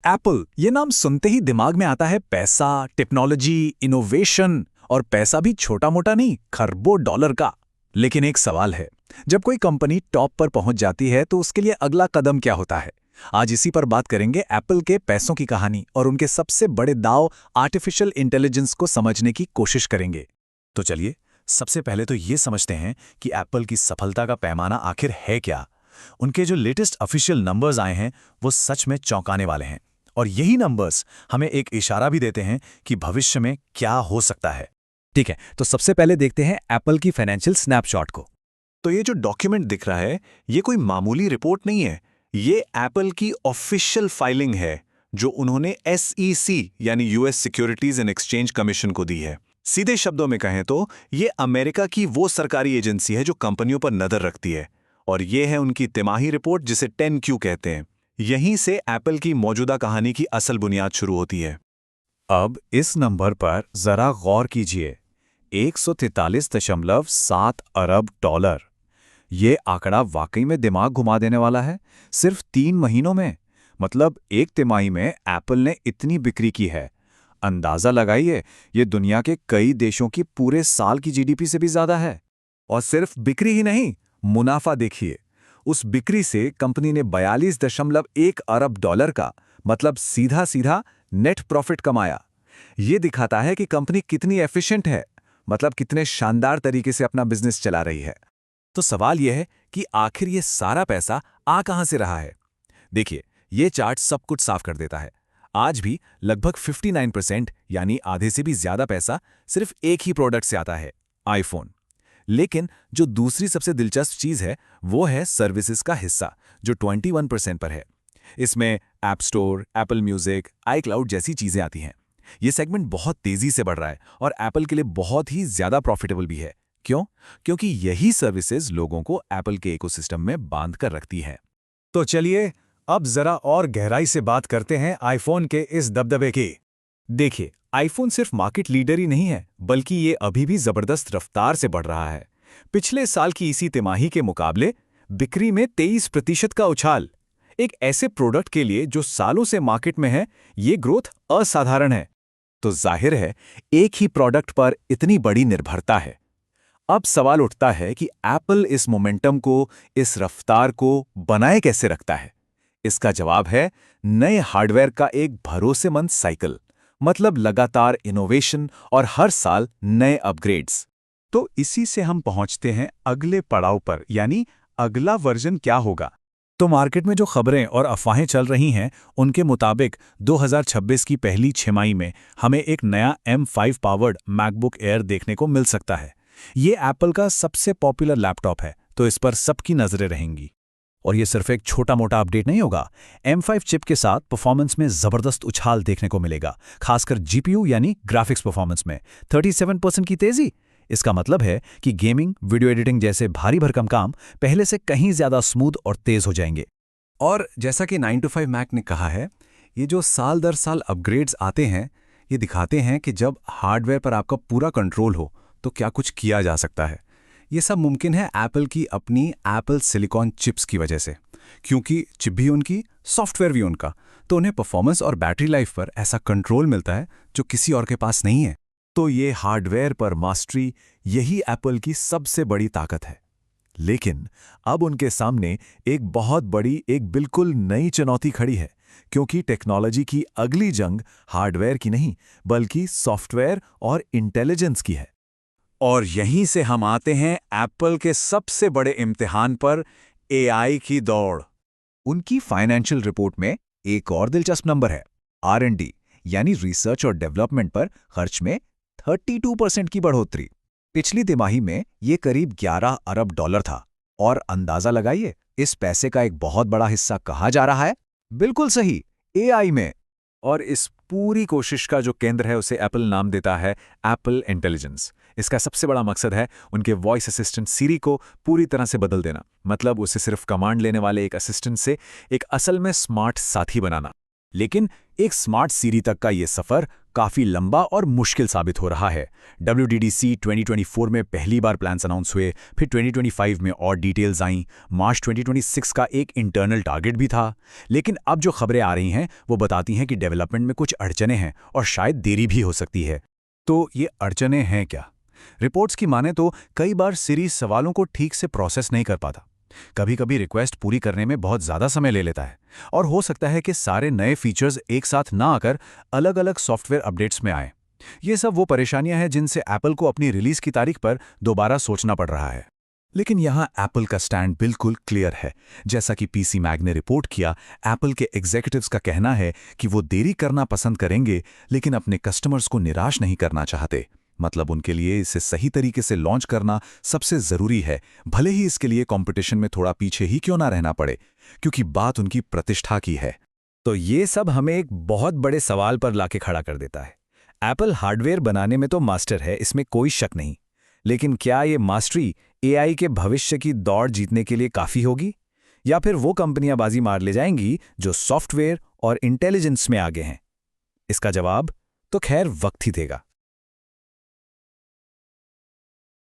Apple ये नाम सुनते ही दिमाग में आता है पैसा, टेक्नोलॉजी, इनोवेशन। और पैसा भी छोटा मोटा नहीं, खरबों डॉलर का। लेकिन एक सवाल है, जब कोई कंपनी टॉप पर पहुंच जाती है तो उसके लिए अगला कदम क्या होता है? आज इसी पर बात करेंगे, एप्पल के पैसों की कहानी और उनके सबसे बड़े दांव आर्टिफिशियल इंटेलिजेंस को समझने की कोशिश करेंगे। तो चलिए, सबसे पहले तो ये समझते हैं कि एप्पल की सफलता का पैमाना आखिर है क्या। उनके जो लेटेस्ट ऑफिशियल नंबर्स आए हैं वो सच में चौंकाने वाले हैं, और यही नंबर्स हमें एक इशारा भी देते हैं कि भविष्य में क्या हो सकता है। ठीक है, तो सबसे पहले देखते हैं एप्पल की फाइनेंशियल स्नैपशॉट को। तो ये जो डॉक्यूमेंट दिख रहा है, ये कोई मामूली रिपोर्ट नहीं है। ये एप्पल की ऑफिशियल फाइलिंग है जो उन्होंने SEC यानी US securities and exchange commission को दी है। सीधे शब्दों में कहें तो ये अमेरिका की वो सरकारी एजेंसी है जो कंपनियों पर नजर रखती है, और ये है उनकी तिमाही रिपोर्ट जिसे 10Q कहते हैं। यहीं से एप्पल की मौजूदा कहानी की असल बुनियाद शुरू होती है। अब इस नंबर पर जरा गौर कीजिए, 143.7 अरब डॉलर। ये आंकड़ा वाकई में दिमाग घुमा देने वाला है। सिर्फ 3 महीनों में, मतलब एक तिमाही में एप्पल ने इतनी बिक्री की है। अंदाजा लगाइए, ये दुनिया के कई देशों की पूरे साल की GDP से भी ज्यादा है। और सिर्फ बिक्री ही नहीं, मुनाफा देखिए। उस बिक्री से कंपनी ने 42.1 अरब डॉलर का, मतलब सीधा सीधा नेट प्रॉफिट कमाया। ये दिखाता है कि कंपनी कितनी एफिशिएंट है, मतलब कितने शानदार तरीके से अपना बिजनेस चला रही है। तो सवाल यह है कि आखिर ये सारा पैसा आ कहां से रहा है? देखिए, ये चार्ट सब कुछ साफ कर देता है। आज भी लगभग 59% यानी आधे से भी ज्यादा पैसा सिर्फ एक ही प्रोडक्ट से आता है, आईफोन। लेकिन जो दूसरी सबसे दिलचस्प चीज है वो है सर्विसेज का हिस्सा, जो 21% पर है। इसमें app store, Apple music, iCloud जैसी चीजें आती हैं। ये सेगमेंट बहुत तेजी से बढ़ रहा है और एप्पल के लिए बहुत ही ज्यादा प्रॉफिटेबल भी है। क्यों? क्योंकि यही सर्विसेज लोगों को एप्पल के इकोसिस्टम में बांध कर रखती है। तो चलिए, अब जरा और गहराई से बात करते हैं आईफोन के इस दबदबे की। देखिए, आईफोन सिर्फ मार्केट लीडर ही नहीं है, बल्कि ये अभी भी जबरदस्त रफ्तार से बढ़ रहा है। पिछले साल की इसी तिमाही के मुकाबले बिक्री में 23% का उछाल। एक ऐसे प्रोडक्ट के लिए जो सालों से मार्केट में है, ये ग्रोथ असाधारण है। तो जाहिर है, एक ही प्रोडक्ट पर इतनी बड़ी निर्भरता है। अब सवाल उठता है कि एप्पल इस मोमेंटम को, इस रफ्तार को बनाए कैसे रखता है? इसका जवाब है नए हार्डवेयर का एक भरोसेमंद साइकिल, मतलब लगातार इनोवेशन और हर साल नए अपग्रेड्स। तो इसी से हम पहुंचते हैं अगले पड़ाव पर, यानी अगला वर्जन क्या होगा। तो मार्केट में जो खबरें और अफवाहें चल रही हैं, उनके मुताबिक 2026 की पहली छमाही में हमें एक नया M5 पावर्ड मैकबुक एयर देखने को मिल सकता है। ये एप्पल का सबसे पॉपुलर लैपटॉप है, तो इस पर सबकी नजरें रहेंगी। और ये सिर्फ एक छोटा मोटा अपडेट नहीं होगा। M5 चिप के साथ परफॉर्मेंस में जबरदस्त उछाल देखने को मिलेगा, खासकर GPU यानी ग्राफिक्स परफॉर्मेंस में 37% की तेजी। इसका मतलब है कि गेमिंग, वीडियो एडिटिंग जैसे भारी भरकम काम पहले से कहीं ज्यादा स्मूथ और तेज हो जाएंगे। और जैसा कि 9 to 5 मैक ने कहा है, ये जो साल दर साल अपग्रेड्स आते हैं, ये दिखाते हैं कि जब हार्डवेयर पर आपका पूरा कंट्रोल हो तो क्या कुछ किया जा सकता है। ये सब मुमकिन है एप्पल की अपनी एप्पल सिलिकॉन चिप्स की वजह से, क्योंकि चिप भी उनकी, सॉफ्टवेयर भी उनका, तो उन्हें परफॉर्मेंस और बैटरी लाइफ पर ऐसा कंट्रोल मिलता है जो किसी और के पास नहीं है। तो ये हार्डवेयर पर मास्टरी, यही एप्पल की सबसे बड़ी ताकत है। लेकिन अब उनके सामने एक बहुत बड़ी, एक बिल्कुल नई चुनौती खड़ी है, क्योंकि टेक्नोलॉजी की अगली जंग हार्डवेयर की नहीं, बल्कि सॉफ्टवेयर और इंटेलिजेंस की है। और यहीं से हम आते हैं एप्पल के सबसे बड़े इम्तिहान पर, AI की दौड़। उनकी फाइनेंशियल रिपोर्ट में एक और दिलचस्प नंबर है, R&D यानी रिसर्च और डेवलपमेंट पर खर्च में 32% की बढ़ोतरी। पिछली तिमाही में ये करीब 11 अरब डॉलर था। और अंदाजा लगाइए, इस पैसे का एक बहुत बड़ा हिस्सा कहाँ जा रहा है? बिल्कुल सही, AI में। और इस पूरी कोशिश का जो केंद्र है उसे एप्पल नाम देता है एप्पल इंटेलिजेंस। इसका सबसे बड़ा मकसद है उनके वॉइस असिस्टेंट सीरी को पूरी तरह से बदल देना, मतलब उसे सिर्फ कमांड लेने वाले एक असिस्टेंट से एक असल में स्मार्ट साथी बनाना। लेकिन एक स्मार्ट सीरी तक का ये सफ़र काफ़ी लंबा और मुश्किल साबित हो रहा है। WWDC 2024 में पहली बार प्लान्स अनाउंस हुए, फिर 2025 में और डिटेल्स आईं, मार्च 2026 का एक इंटरनल टारगेट भी था। लेकिन अब जो खबरें आ रही हैं वो बताती हैं कि डेवलपमेंट में कुछ अड़चनें हैं और शायद देरी भी हो सकती है। तो ये अड़चनें हैं क्या? रिपोर्ट्स की माने तो कई बार सीरी सवालों को ठीक से प्रोसेस नहीं कर पाता। कभी कभी रिक्वेस्ट पूरी करने में बहुत ज़्यादा समय ले लेता है और हो सकता है कि सारे नए फीचर्स एक साथ ना आकर अलग अलग सॉफ्टवेयर अपडेट्स में आए। ये सब वो परेशानियां हैं जिनसे एप्पल को अपनी रिलीज की तारीख पर दोबारा सोचना पड़ रहा है। लेकिन यहाँ एप्पल का स्टैंड बिल्कुल क्लियर है। जैसा कि पीसी मैग ने रिपोर्ट किया, एप्पल के एग्जीक्यूटिव्स का कहना है कि वो देरी करना पसंद करेंगे लेकिन अपने कस्टमर्स को निराश नहीं करना चाहते। मतलब उनके लिए इसे सही तरीके से लॉन्च करना सबसे ज़रूरी है, भले ही इसके लिए कंपटीशन में थोड़ा पीछे ही क्यों ना रहना पड़े, क्योंकि बात उनकी प्रतिष्ठा की है। तो ये सब हमें एक बहुत बड़े सवाल पर लाके खड़ा कर देता है। एप्पल हार्डवेयर बनाने में तो मास्टर है, इसमें कोई शक नहीं। लेकिन क्या ये मास्टरी एआई के भविष्य की दौड़ जीतने के लिए काफ़ी होगी? या फिर वो कंपनियां बाजी मार ले जाएंगी जो सॉफ्टवेयर और इंटेलिजेंस में आगे हैं? इसका जवाब तो खैर वक्त ही देगा।